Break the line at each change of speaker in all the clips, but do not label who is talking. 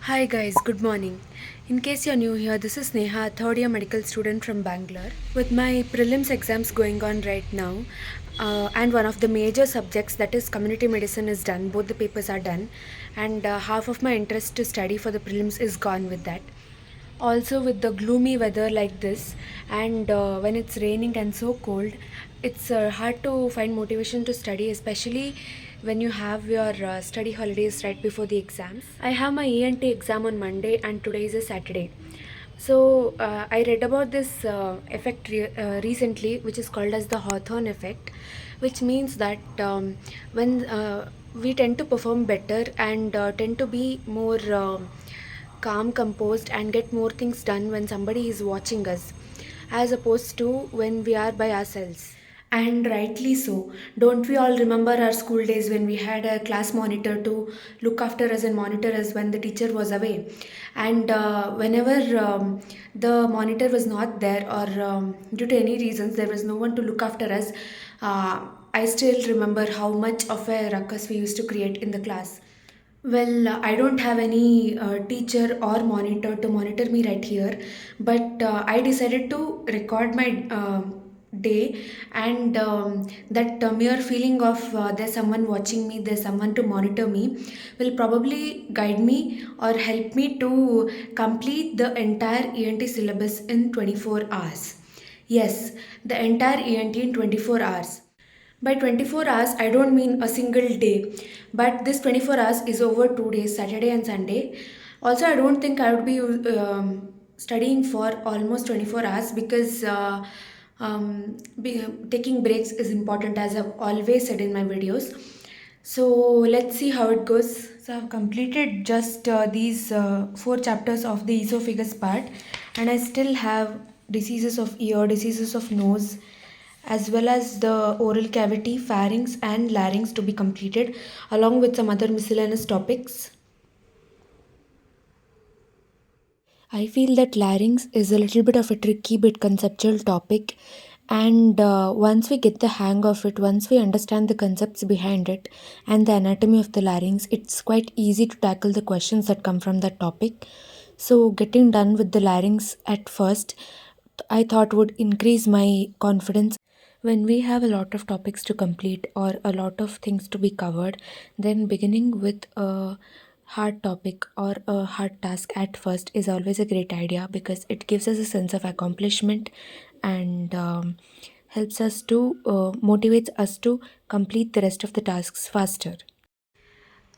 Hi guys, good morning. In case you're new here, this is Sneha, a third year medical student from Bangalore. With my prelims exams going on right now, and one of the major subjects that is community medicine is done, both the papers are done, and half of my interest to study for the prelims is gone with that. Also, with the gloomy weather like this, and when it's raining and so cold, it's hard to find motivation to study, especially when you have your study holidays right before the exams. I have my ENT exam on Monday, and today is a Saturday. So, I read about this effect recently, which is called as the Hawthorne effect, which means that when we tend to perform better and tend to be more calm, composed, and get more things done when somebody is watching us, as opposed to when we are by ourselves. And rightly so. Don't we all remember our school days when we had a class monitor to look after us and monitor us when the teacher was away? And whenever the monitor was not there, or due to any reasons there was no one to look after us, I still remember how much of a ruckus we used to create in the class. Well, I don't have any teacher or monitor to monitor me right here, but I decided to record my day, and that mere feeling of there's someone watching me, there's someone to monitor me, will probably guide me or help me to complete the entire ENT syllabus in 24 hours. Yes, the entire ENT in 24 hours. By 24 hours, I don't mean a single day, but this 24 hours is over 2 days, Saturday and Sunday. Also, I don't think I would be studying for almost 24 hours because taking breaks is important, as I've always said in my videos. So, let's see how it goes. So, I've completed just these four chapters of the esophagus part, and I still have diseases of ear, diseases of nose, as well as the oral cavity, pharynx, and larynx to be completed, along with some other miscellaneous topics. I feel that larynx is a little bit of a tricky bit conceptual topic, and once we get the hang of it, once we understand the concepts behind it and the anatomy of the larynx, it's quite easy to tackle the questions that come from that topic. So, getting done with the larynx at first, I thought would increase my confidence. When we have a lot of topics to complete or a lot of things to be covered, then beginning with a hard topic or a hard task at first is always a great idea, because it gives us a sense of accomplishment and helps us to motivates us to complete the rest of the tasks faster.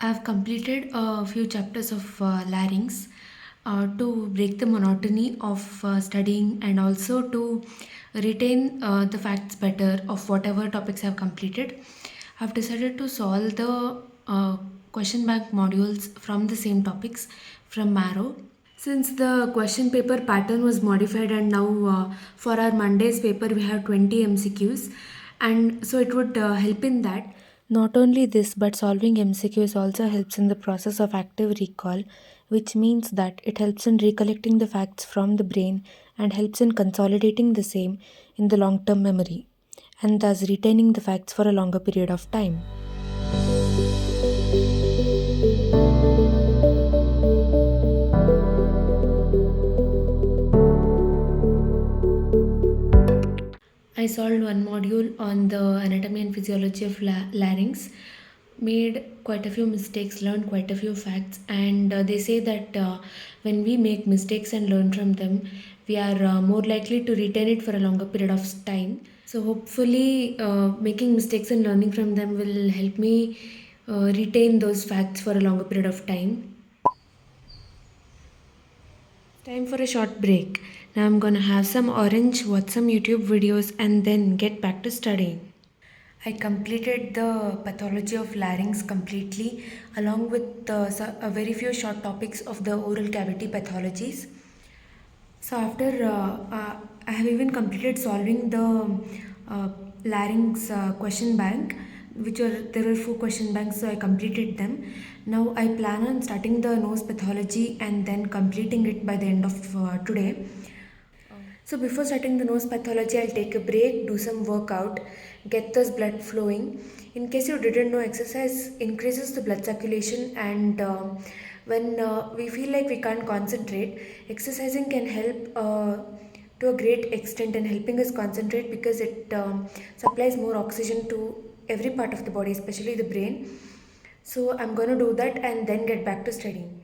I've completed a few chapters of larynx to break the monotony of studying, and also to retain the facts better of whatever topics I've completed. I've decided to solve the question bank modules from the same topics from Marrow. Since the question paper pattern was modified, and now for our Monday's paper we have 20 MCQs, and so it would help in that. Not only this, but solving MCQs also helps in the process of active recall, which means that it helps in recollecting the facts from the brain and helps in consolidating the same in the long term memory, and thus retaining the facts for a longer period of time. I solved one module on the anatomy and physiology of larynx, made quite a few mistakes, learned quite a few facts, and they say that when we make mistakes and learn from them, we are more likely to retain it for a longer period of time. So, hopefully, making mistakes and learning from them will help me retain those facts for a longer period of time. Time for a short break. Now I'm gonna have some orange, watch some YouTube videos, and then get back to studying. I completed the pathology of larynx completely, along with a very few short topics of the oral cavity pathologies. So after I have even completed solving the larynx question bank, which were there were four question banks, so I completed them. Now I plan on starting the nose pathology and then completing it by the end of today. So before starting the nose pathology, I'll take a break, do some workout, get this blood flowing. In case you didn't know, exercise increases the blood circulation, and When we feel like we can't concentrate, exercising can help to a great extent in helping us concentrate because it supplies more oxygen to every part of the body, especially the brain. So I'm going to do that and then get back to studying.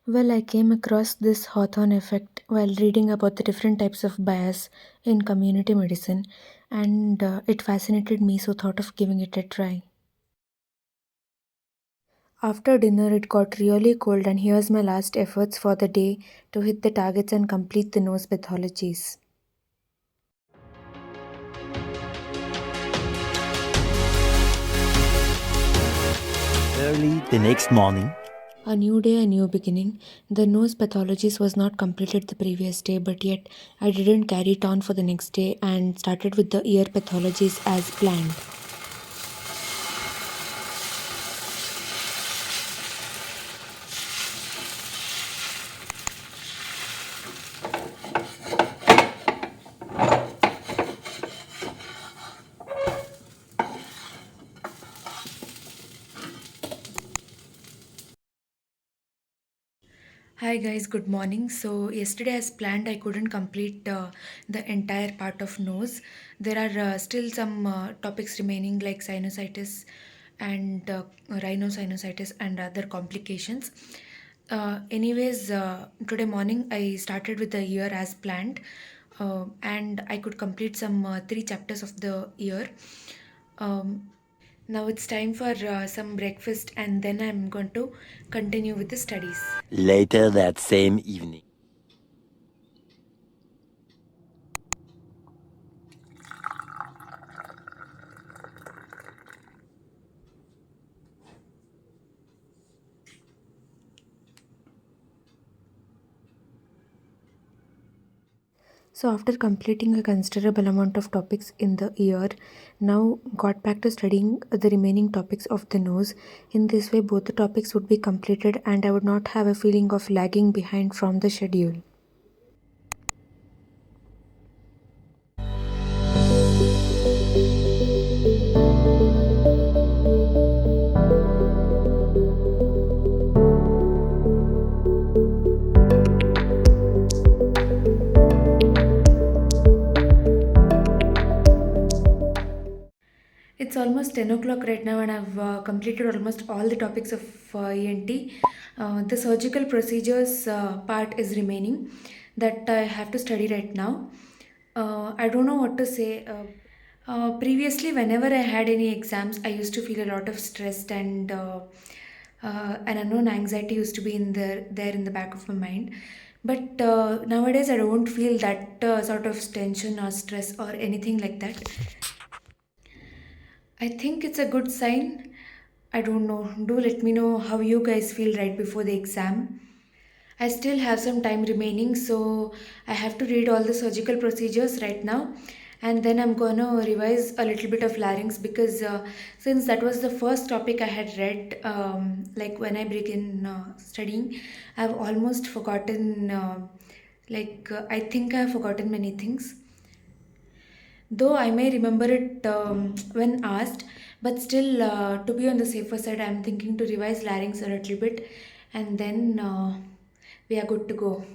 Well, I came across this Hawthorne effect while reading about the different types of bias in community medicine, and it fascinated me, so thought of giving it a try. After dinner, it got really cold, and here's my last efforts for the day to hit the targets and complete the nose pathologies.
Early the next morning,
A new day, a new beginning. The nose pathologies was not completed the previous day, but yet I didn't carry it on for the next day and started with the ear pathologies as planned. Hi guys, good morning. So yesterday as planned I couldn't complete the entire part of nose. There are still some topics remaining like sinusitis and rhinosinusitis and other complications. Today morning I started with the ear as planned, and I could complete some three chapters of the ear. Um, Now it's time for some breakfast and then I'm going to continue with the studies.
later that same evening.
So after completing a considerable amount of topics in the year, now got back to studying the remaining topics of the nose. In this way, both the topics would be completed and I would not have a feeling of lagging behind from the schedule. It's almost 10 o'clock right now, and I've completed almost all the topics of ENT. The surgical procedures part is remaining that I have to study right now. I don't know what to say. Previously, whenever I had any exams, I used to feel a lot of stress and an unknown anxiety used to be there in the back of my mind. But nowadays, I don't feel that sort of tension or stress or anything like that. I think it's a good sign. I don't know. Do let me know how you guys feel right before the exam. I still have some time remaining, so I have to read all the surgical procedures right now. And then I'm gonna revise a little bit of larynx because since that was the first topic I had read, like when I begin studying, I've almost forgotten, I think I've forgotten many things. Though I may remember it when asked, but still, to be on the safer side, I'm thinking to revise larynx a little bit and then we are good to go.